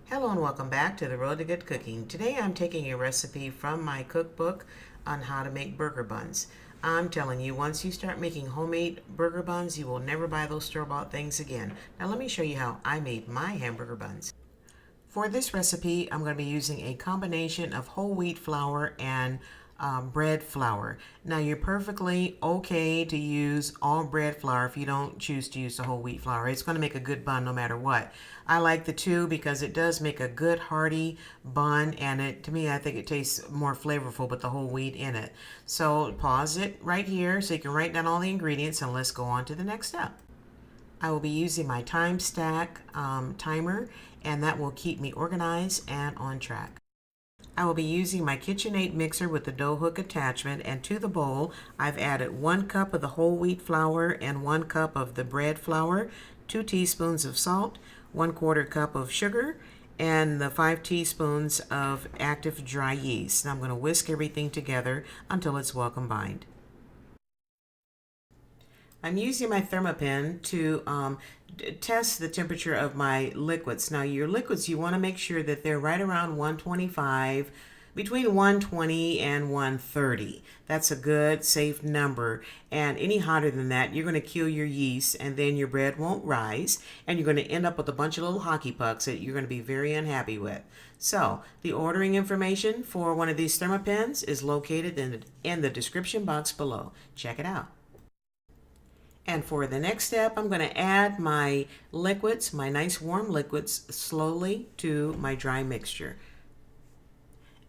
Hello and welcome back to the Road to Good Cooking. Today I'm taking a recipe from my cookbook on how to make burger buns. I'm telling you, once you start making homemade burger buns, you will never buy those store-bought things again. Now let me show you how I made my hamburger buns. For this recipe, I'm going to be using a combination of whole wheat flour and bread flour. Now you're perfectly okay to use all bread flour if you don't choose to use the whole wheat flour. It's going to make a good bun no matter what. I like the two because it does make a good hearty bun, and to me I think it tastes more flavorful with the whole wheat in it. So pause it right here so you can write down all the ingredients, and let's go on to the next step. I will be using my time stack timer, and that will keep me organized and on track. I will be using my KitchenAid mixer with the dough hook attachment, and to the bowl I've added 1 cup of the whole wheat flour and 1 cup of the bread flour, 2 teaspoons of salt, 1/4 cup of sugar, and the 5 teaspoons of active dry yeast. And I'm going to whisk everything together until it's well combined. I'm using my Thermapen to test the temperature of my liquids. Now your liquids, you want to make sure that they're right around 125, between 120 and 130. That's a good, safe number. And any hotter than that, you're going to kill your yeast, and then your bread won't rise, and you're going to end up with a bunch of little hockey pucks that you're going to be very unhappy with. So the ordering information for one of these Thermapens is located in the description box below. Check it out. And for the next step, I'm going to add my liquids, my nice warm liquids, slowly to my dry mixture.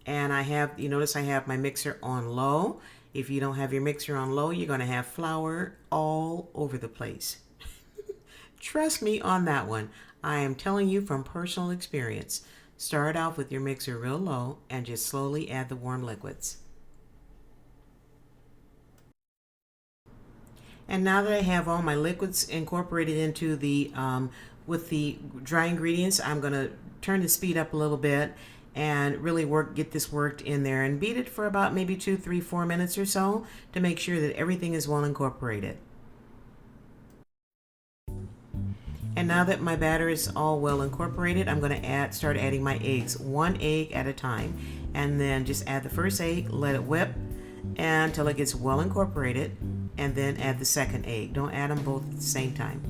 And you notice I have my mixer on low. If you don't have your mixer on low, you're going to have flour all over the place. Trust me on that one. I am telling you from personal experience. Start off with your mixer real low and just slowly add the warm liquids. And now that I have all my liquids incorporated into with the dry ingredients, I'm going to turn the speed up a little bit and really get this worked in there, and beat it for about maybe 2, 3, 4 minutes or so to make sure that everything is well incorporated. And now that my batter is all well incorporated, I'm going to start adding my eggs, 1 egg at a time, and then just add the first egg, let it whip until it gets well incorporated, and then add the second egg. Don't add them both at the same time.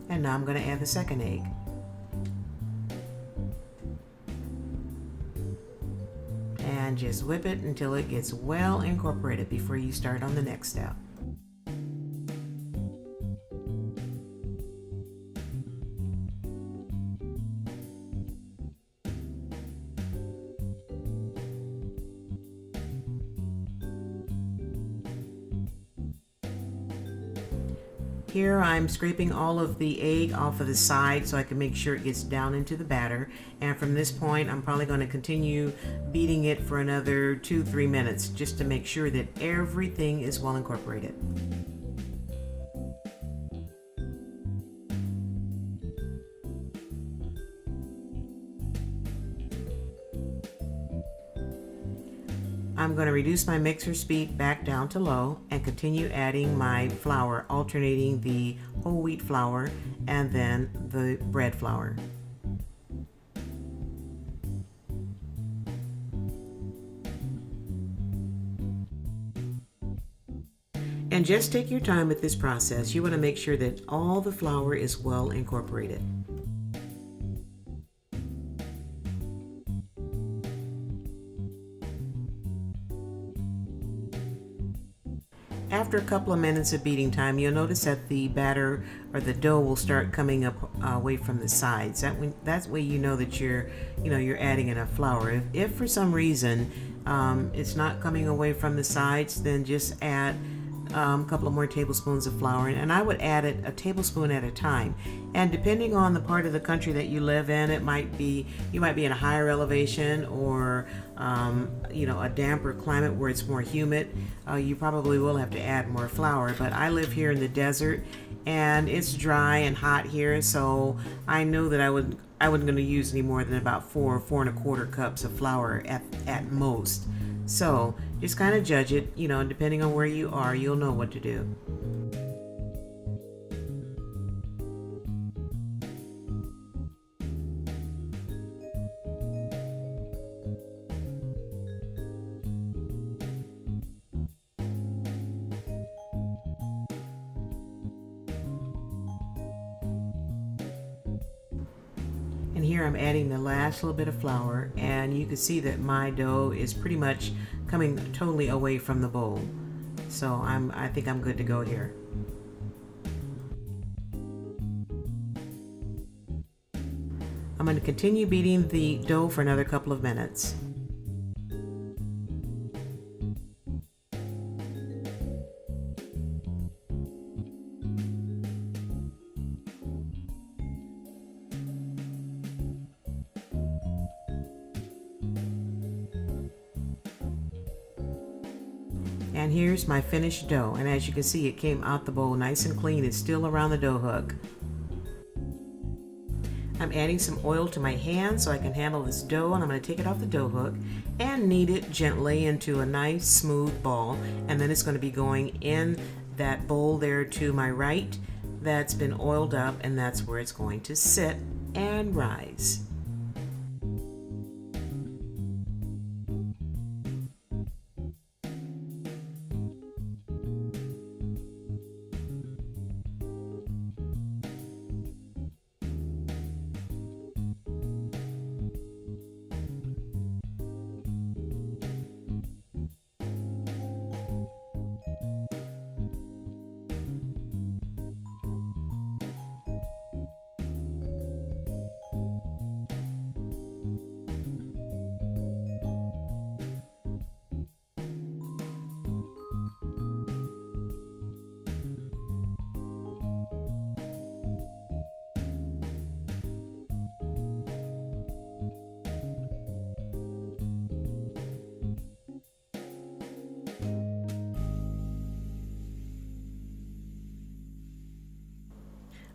And now I'm going to add the second egg. And just whip it until it gets well incorporated before you start on the next step. Here I'm scraping all of the egg off of the side so I can make sure it gets down into the batter. And from this point, I'm probably going to continue beating it for another 2-3 minutes just to make sure that everything is well incorporated. I'm going to reduce my mixer speed back down to low and continue adding my flour, alternating the whole wheat flour and then the bread flour. And just take your time with this process. You want to make sure that all the flour is well incorporated. After a couple of minutes of beating time, you'll notice that the batter or the dough will start coming up away from the sides. That's way you know that you're adding enough flour. If for some reason it's not coming away from the sides, then just add a couple of more tablespoons of flour, and I would add it a tablespoon at a time. And depending on the part of the country that you live in, you might be in a higher elevation or a damper climate where it's more humid. You probably will have to add more flour, but I live here in the desert, and it's dry and hot here, so I know that I wasn't going to use any more than about 4.25 cups of flour at most. So just kind of judge it, you know, depending on where you are, you'll know what to do. And here I'm adding the last little bit of flour, and you can see that my dough is pretty much coming totally away from the bowl. So I think I'm good to go here. I'm going to continue beating the dough for another couple of minutes. And here's my finished dough, and as you can see, it came out the bowl nice and clean. It's still around the dough hook. I'm adding some oil to my hand so I can handle this dough, and I'm going to take it off the dough hook and knead it gently into a nice smooth ball, and then it's going to be going in that bowl there to my right that's been oiled up, and that's where it's going to sit and rise.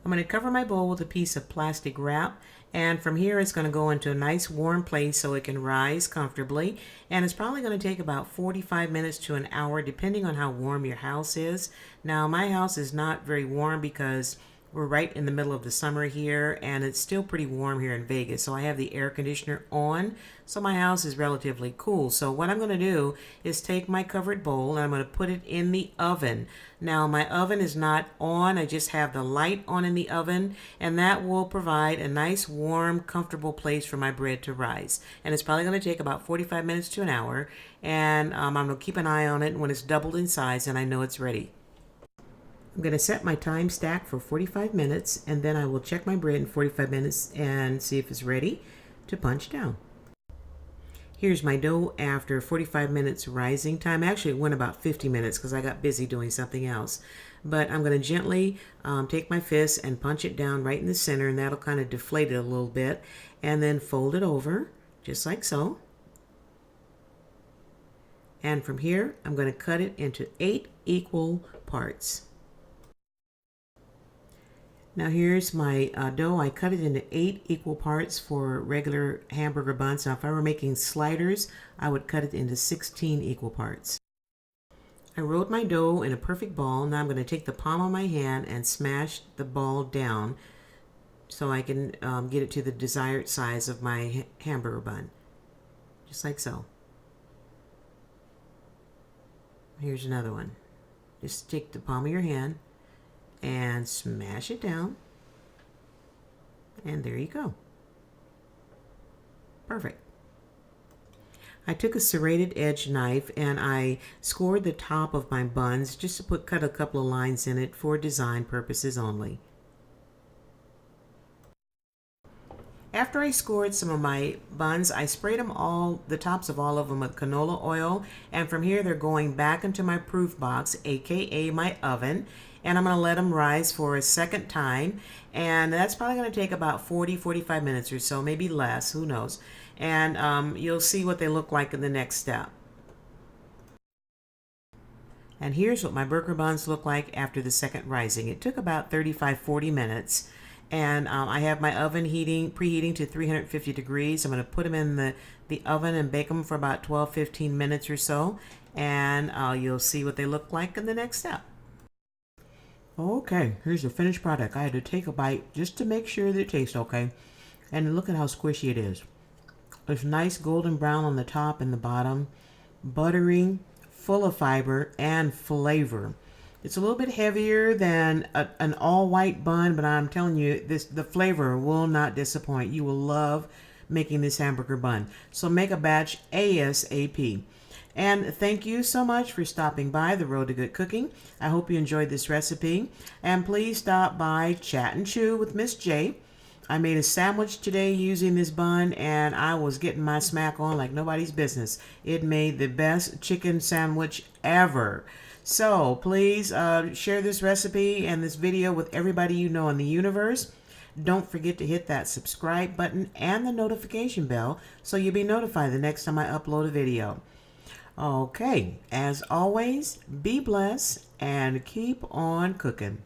I'm going to cover my bowl with a piece of plastic wrap, and from here it's going to go into a nice warm place so it can rise comfortably, and it's probably going to take about 45 minutes to an hour depending on how warm your house is. Now my house is not very warm because we're right in the middle of the summer here, and it's still pretty warm here in Vegas, so I have the air conditioner on, so my house is relatively cool. So what I'm going to do is take my covered bowl and I'm going to put it in the oven. Now my oven is not on, I just have the light on in the oven, and that will provide a nice warm comfortable place for my bread to rise. And it's probably going to take about 45 minutes to an hour, and I'm going to keep an eye on it when it's doubled in size and I know it's ready. I'm going to set my time stack for 45 minutes, and then I will check my bread in 45 minutes and see if it's ready to punch down. Here's my dough after 45 minutes rising time. Actually, it went about 50 minutes because I got busy doing something else. But I'm going to gently take my fist and punch it down right in the center, and that'll kind of deflate it a little bit, and then fold it over just like so. And from here, I'm going to cut it into 8 equal parts. Now here's my dough. I cut it into 8 equal parts for regular hamburger buns. Now if I were making sliders, I would cut it into 16 equal parts. I rolled my dough in a perfect ball. Now I'm going to take the palm of my hand and smash the ball down so I can get it to the desired size of my hamburger bun. Just like so. Here's another one. Just take the palm of your hand and smash it down, and there you go. Perfect. I took a serrated edge knife and I scored the top of my buns just to cut a couple of lines in it for design purposes only. After I scored some of my buns, I sprayed the tops of all of them with canola oil, and from here they're going back into my proof box, aka my oven, and I'm going to let them rise for a second time, and that's probably going to take about 40-45 minutes or so, maybe less, who knows, and you'll see what they look like in the next step. And here's what my burger buns look like after the second rising. It took about 35-40 minutes. And I have my oven preheating to 350 degrees. I'm going to put them in the oven and bake them for about 12-15 minutes or so. And you'll see what they look like in the next step. Okay, here's the finished product. I had to take a bite just to make sure that it tastes okay. And look at how squishy it is. It's nice golden brown on the top and the bottom. Buttery, full of fiber and flavor. It's a little bit heavier than an all-white bun, but I'm telling you, the flavor will not disappoint. You will love making this hamburger bun. So make a batch ASAP. And thank you so much for stopping by the Road to Good Cooking. I hope you enjoyed this recipe. And please stop by Chat and Chew with Miss J. I made a sandwich today using this bun, and I was getting my smack on like nobody's business. It made the best chicken sandwich ever. So please share this recipe and this video with everybody you know in the universe. Don't forget to hit that subscribe button and the notification bell so you'll be notified the next time I upload a video. Okay, as always, be blessed and keep on cooking.